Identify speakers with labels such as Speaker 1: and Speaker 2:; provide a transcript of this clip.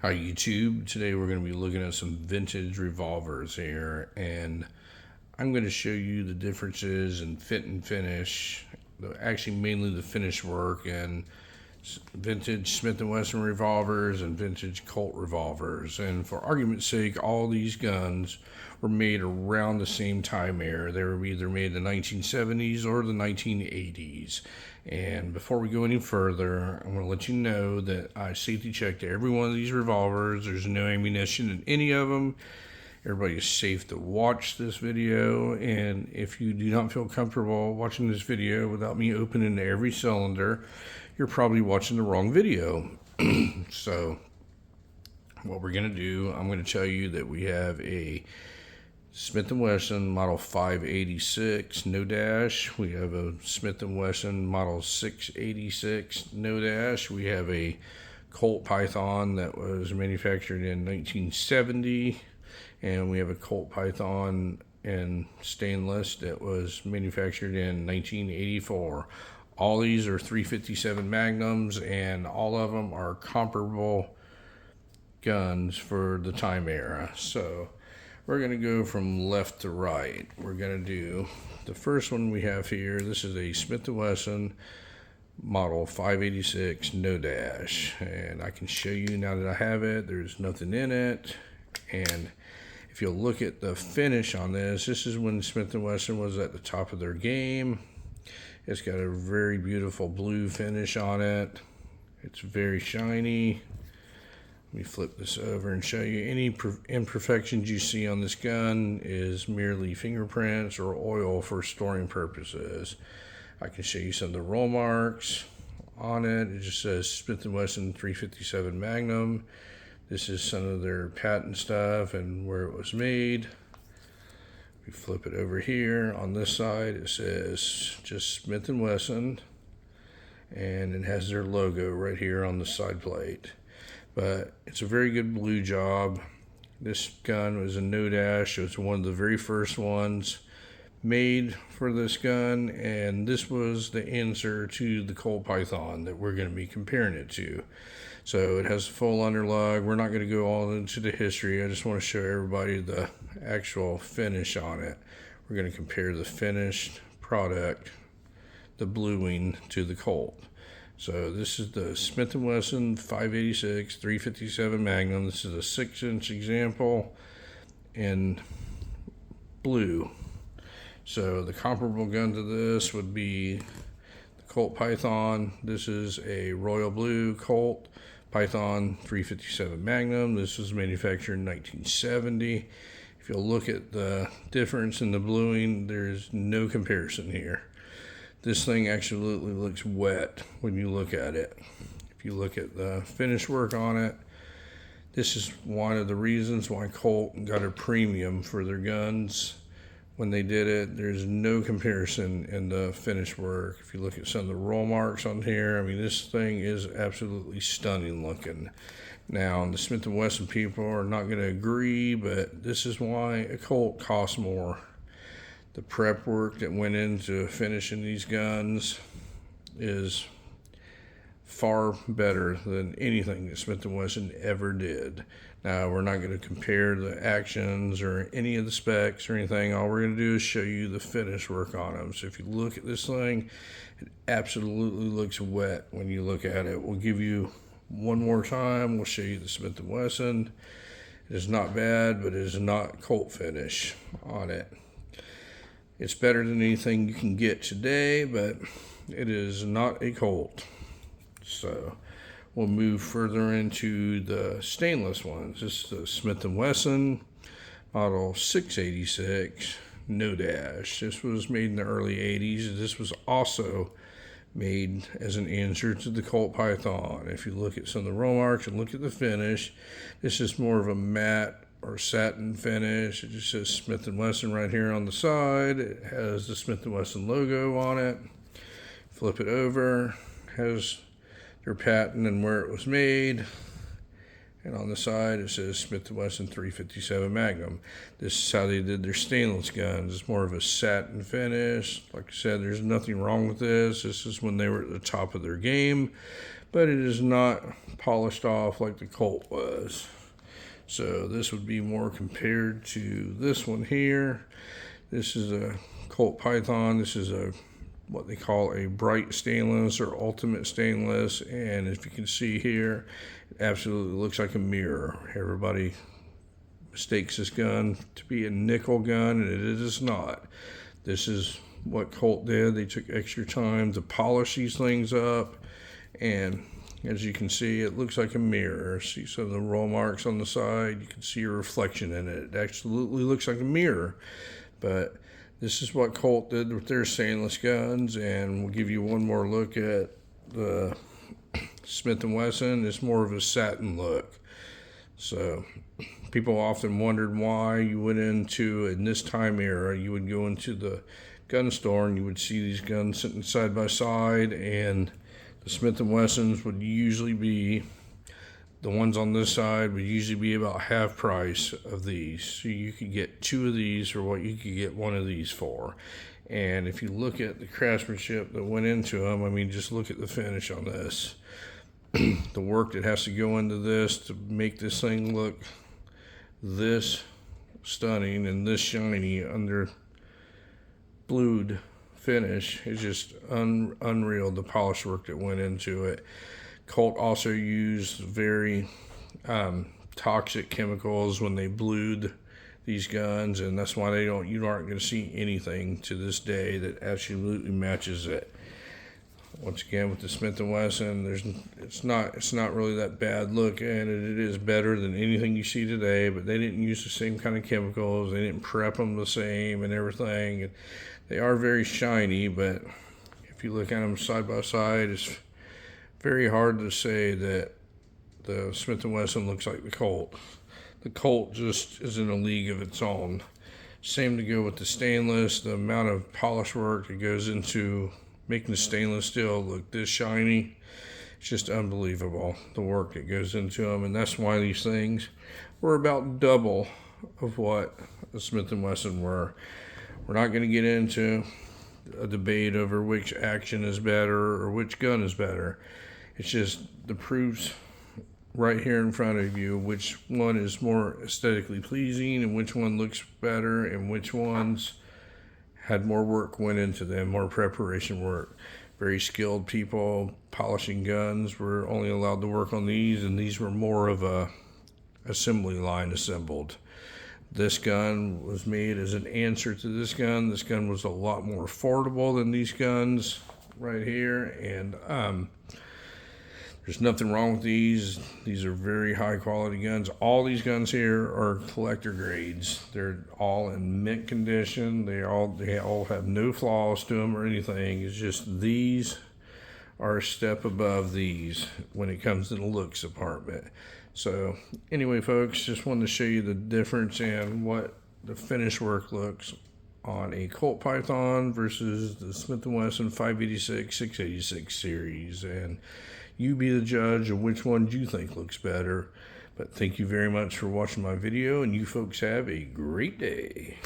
Speaker 1: Hi YouTube, today we're going to be looking at some vintage revolvers here, and I'm going to show you the differences in fit and finish, actually mainly the finish work, and vintage Smith and Wesson revolvers and vintage Colt revolvers. And for argument's sake, all these guns were made around the same time era. They were either made in the 1970s or the 1980s. And before we go any further, I'm going to let you know that I safety checked every one of these revolvers. There's no ammunition in any of them. Everybody is safe to watch this video, and if you do not feel comfortable watching this video without me opening every cylinder, you're probably watching the wrong video. So what we're going to do, I'm going to tell you that we have a Smith & Wesson model 586 no dash. We have a Smith & Wesson model 686 no dash. We have a Colt Python that was manufactured in 1970. And we have a Colt Python in stainless that was manufactured in 1984. All these are 357 Magnums, and all of them are comparable guns for the time era. So we're going to go from left to right. We're going to do the first one we have here. This is a Smith & Wesson model 586 no dash, and I can show you now that I have it. There's nothing in it, and if you'll look at the finish on this, this is when Smith & Wesson was at the top of their game. It's got a very beautiful blue finish on it. It's very shiny. Let me flip this over and show you. Any imperfections you see on this gun is merely fingerprints or oil for storing purposes. I can show you some of the roll marks on it. It just says Smith & Wesson 357 Magnum. This is some of their patent stuff and where it was made. We flip it over here. On this side, it says just Smith & Wesson, and it has their logo right here on the side plate. But it's a very good blue job. This gun was a no dash. It was one of the very first ones made for this gun, and this was the answer to the Colt Python that we're going to be comparing it to. So it has a full underlug. We're not going to go all into the history. I just want to show everybody the actual finish on it. We're going to compare the finished product, the bluing, to the Colt. So this is the Smith & Wesson 586 357 Magnum. This is a 6-inch example in blue. So the comparable gun to this would be the Colt Python. This is a royal blue Colt Python 357 Magnum. This was manufactured in 1970. If you'll look at the difference in the bluing, there's no comparison here. This thing absolutely looks wet when you look at it. If you look at the finish work on it, this is one of the reasons why Colt got a premium for their guns. When they did it, there's no comparison in the finish work. If you look at some of the roll marks on here, I mean, this thing is absolutely stunning looking. Now, the Smith & Wesson people are not going to agree, but this is why a Colt costs more. The prep work that went into finishing these guns is far better than anything that Smith & Wesson ever did. Now, we're not going to compare the actions or any of the specs or anything. All we're going to do is show you the finish work on them. So if you look at this thing, it absolutely looks wet when you look at it. We'll give you one more time. We'll show you the Smith & Wesson. It is not bad, but it is not Colt finish on it. It's better than anything you can get today, but it is not a Colt. So we'll move further into the stainless ones. This is the Smith & Wesson model 686 no dash. This was made in the early 80s. This was also made as an answer to the Colt Python. If you look at some of the roll marks and look at the finish, this is more of a matte or satin finish. It just says Smith & Wesson right here on the side. It has the Smith & Wesson logo on it. Flip it over, has their patent and where it was made, and on the side it says Smith & Wesson 357 Magnum. This is how they did their stainless guns. It's more of a satin finish. Like I said, there's nothing wrong with this. This is when they were at the top of their game, but it is not polished off like the Colt was. So this would be more compared to this one here. This is a Colt Python. This is a what they call a bright stainless or ultimate stainless, and if you can see here, it absolutely looks like a mirror. Everybody mistakes this gun to be a nickel gun, and it is not. This is what Colt did. They took extra time to polish these things up, and as you can see, it looks like a mirror. See some of the roll marks on the side. You can see your reflection in it. It absolutely looks like a mirror. But this is what Colt did with their stainless guns, and we'll give you one more look at the Smith and Wesson. It's more of a satin look. So people often wondered why you went into, in this time era, you would go into the gun store and you would see these guns sitting side by side, and the Smith and Wessons would usually be, the ones on this side would usually be about half price of these. So you could get two of these for what you could get one of these for. And if you look at the craftsmanship that went into them, I mean, just look at the finish on this. The work that has to go into this to make this thing look this stunning and this shiny under blued finish is just unreal. The polish work that went into it. Colt also used very toxic chemicals when they blued these guns, and that's why you aren't going to see anything to this day that absolutely matches it. Once again, with the Smith and Wesson, it's not really that bad looking, and it is better than anything you see today. But they didn't use the same kind of chemicals. They didn't prep them the same and everything. And they are very shiny, but if you look at them side by side, it's very hard to say that the Smith and Wesson looks like the Colt. The Colt just is in a league of its own. Same to go with the stainless. The amount of polish work that goes into making the stainless steel look this shiny, it's just unbelievable, the work that goes into them. And that's why these things were about double of what the Smith and Wesson were. We're not going to get into a debate over which action is better or which gun is better. It's just the proofs right here in front of you, which one is more aesthetically pleasing and which one looks better and which ones had more work went into them, more preparation work. Very skilled people polishing guns were only allowed to work on these, and these were more of a assembly line assembled. This gun was made as an answer to this gun. This gun was a lot more affordable than these guns right here, and there's nothing wrong with these. These are very high quality guns. All these guns here are collector grades. They're all in mint condition. They all have no flaws to them or anything. It's just these are a step above these when it comes to the looks department. So anyway, folks, just wanted to show you the difference in what the finish work looks on a Colt Python versus the Smith & Wesson 586, 686 series. And you be the judge of which one you think looks better. But thank you very much for watching my video, and you folks have a great day.